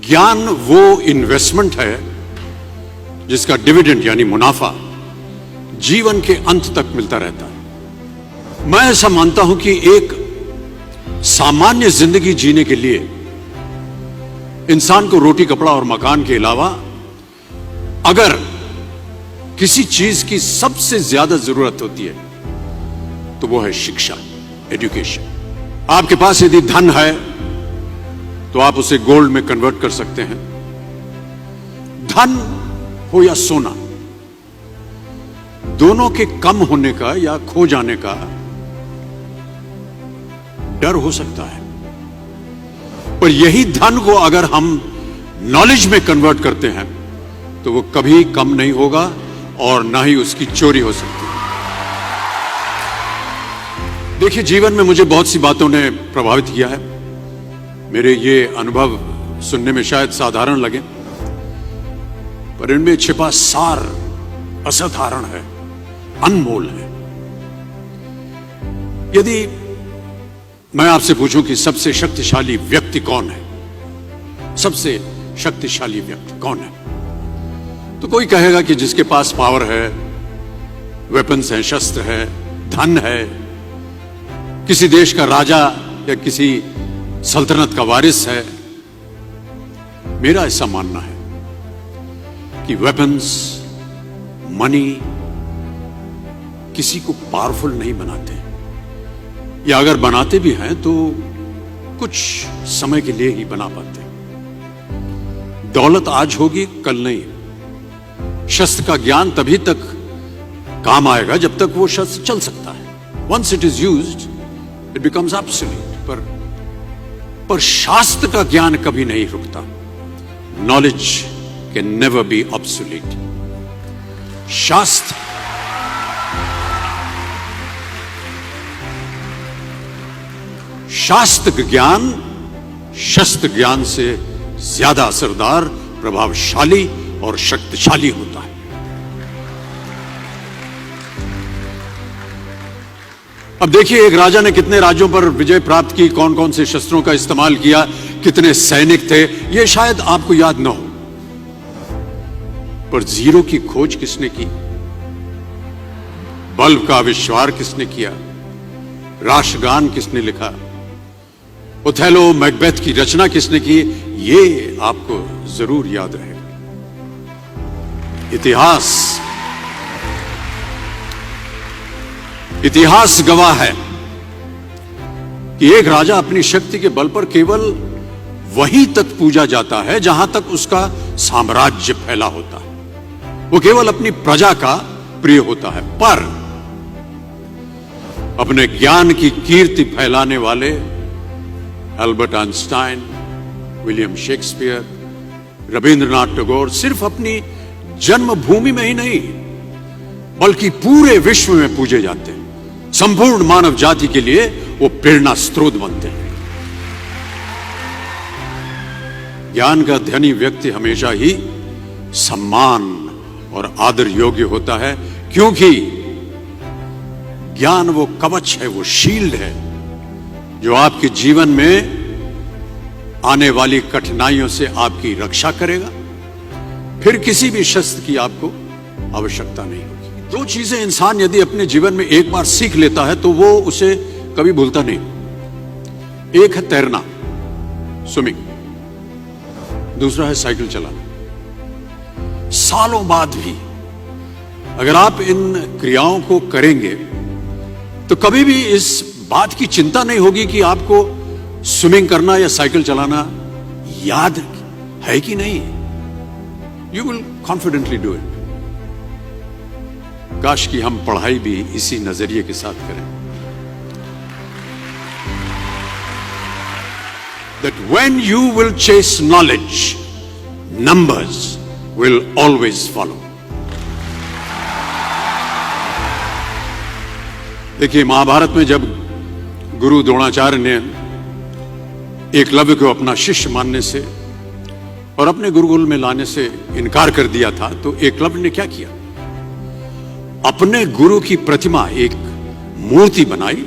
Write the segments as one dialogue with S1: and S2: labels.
S1: ज्ञान वो इन्वेस्टमेंट है जिसका डिविडेंड यानी मुनाफा जीवन के अंत तक मिलता रहता है। मैं ऐसा मानता हूं कि एक सामान्य जिंदगी जीने के लिए इंसान को रोटी कपड़ा और मकान के अलावा अगर किसी चीज की सबसे ज्यादा जरूरत होती है तो वो है शिक्षा, एजुकेशन। आपके पास यदि धन है तो आप उसे गोल्ड में कन्वर्ट कर सकते हैं। धन हो या सोना, दोनों के कम होने का या खो जाने का डर हो सकता है, पर यही धन को अगर हम नॉलेज में कन्वर्ट करते हैं तो वो कभी कम नहीं होगा और ना ही उसकी चोरी हो सकती है। देखिए, जीवन में मुझे बहुत सी बातों ने प्रभावित किया है। मेरे ये अनुभव सुनने में शायद साधारण लगे, पर इनमें छिपा सार असाधारण है, अनमोल है। यदि मैं आपसे पूछूं कि सबसे शक्तिशाली व्यक्ति कौन है, सबसे शक्तिशाली व्यक्ति कौन है, तो कोई कहेगा कि जिसके पास पावर है, वेपन्स हैं, शस्त्र है, धन है, किसी देश का राजा या किसी सल्तनत का वारिस है। मेरा ऐसा मानना है कि वेपन्स, मनी किसी को पावरफुल नहीं बनाते, या अगर बनाते भी हैं तो कुछ समय के लिए ही बना पाते। दौलत आज होगी, कल नहीं। शस्त्र का ज्ञान तभी तक काम आएगा जब तक वो शस्त्र चल सकता है। Once it is used it becomes absolute. पर शास्त्र का ज्ञान कभी नहीं रुकता। Knowledge can never be obsolete. शास्त्र ज्ञान शस्त्र ज्ञान से ज्यादा असरदार, प्रभावशाली और शक्तिशाली होता है। अब देखिए, एक राजा ने कितने राज्यों पर विजय प्राप्त की, कौन कौन से शस्त्रों का इस्तेमाल किया, कितने सैनिक थे, यह शायद आपको याद ना हो, पर जीरो की खोज किसने की, बल्ब का आविष्कार किसने किया, राष्ट्रगान किसने लिखा, ओथेलो मैकबेथ की रचना किसने की, ये आपको जरूर याद रहेगा। इतिहास गवाह है कि एक राजा अपनी शक्ति के बल पर केवल वहीं तक पूजा जाता है जहां तक उसका साम्राज्य फैला होता है। वो केवल अपनी प्रजा का प्रिय होता है। पर अपने ज्ञान की कीर्ति फैलाने वाले Albert Einstein, William Shakespeare, Rabindranath Tagore सिर्फ अपनी जन्मभूमि में ही नहीं बल्कि पूरे विश्व में पूजे जाते हैं। संपूर्ण मानव जाति के लिए वो प्रेरणा स्रोत बनते हैं। ज्ञान का धनी व्यक्ति हमेशा ही सम्मान और आदर योग्य होता है, क्योंकि ज्ञान वो कवच है, वो शील्ड है जो आपके जीवन में आने वाली कठिनाइयों से आपकी रक्षा करेगा। फिर किसी भी शस्त्र की आपको आवश्यकता नहीं होगी। दो चीजें इंसान यदि अपने जीवन में एक बार सीख लेता है तो वो उसे कभी भूलता नहीं। एक है तैरना, स्विमिंग, दूसरा है साइकिल चलाना। सालों बाद भी अगर आप इन क्रियाओं को करेंगे तो कभी भी इस बात की चिंता नहीं होगी कि आपको स्विमिंग करना या साइकिल चलाना याद है कि नहीं। You will confidently do it. काश कि हम पढ़ाई भी इसी नजरिए के साथ करें, that when you will chase knowledge, numbers will always follow. देखिए, महाभारत में जब गुरु द्रोणाचार्य ने एकलव्य को अपना शिष्य मानने से और अपने गुरुकुल में लाने से इनकार कर दिया था, तो एकलव्य ने क्या किया? अपने गुरु की प्रतिमा, एक मूर्ति बनाई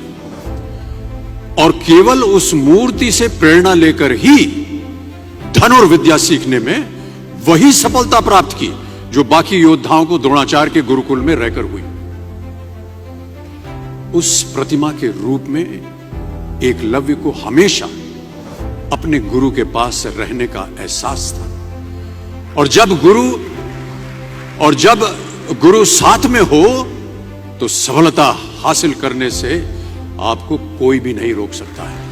S1: और केवल उस मूर्ति से प्रेरणा लेकर ही धनुर्विद्या सीखने में वही सफलता प्राप्त की जो बाकी योद्धाओं को द्रोणाचार्य के गुरुकुल में रहकर हुई। उस प्रतिमा के रूप में एकलव्य को हमेशा अपने गुरु के पास रहने का एहसास था। और जब गुरु साथ में हो तो सफलता हासिल करने से आपको कोई भी नहीं रोक सकता है।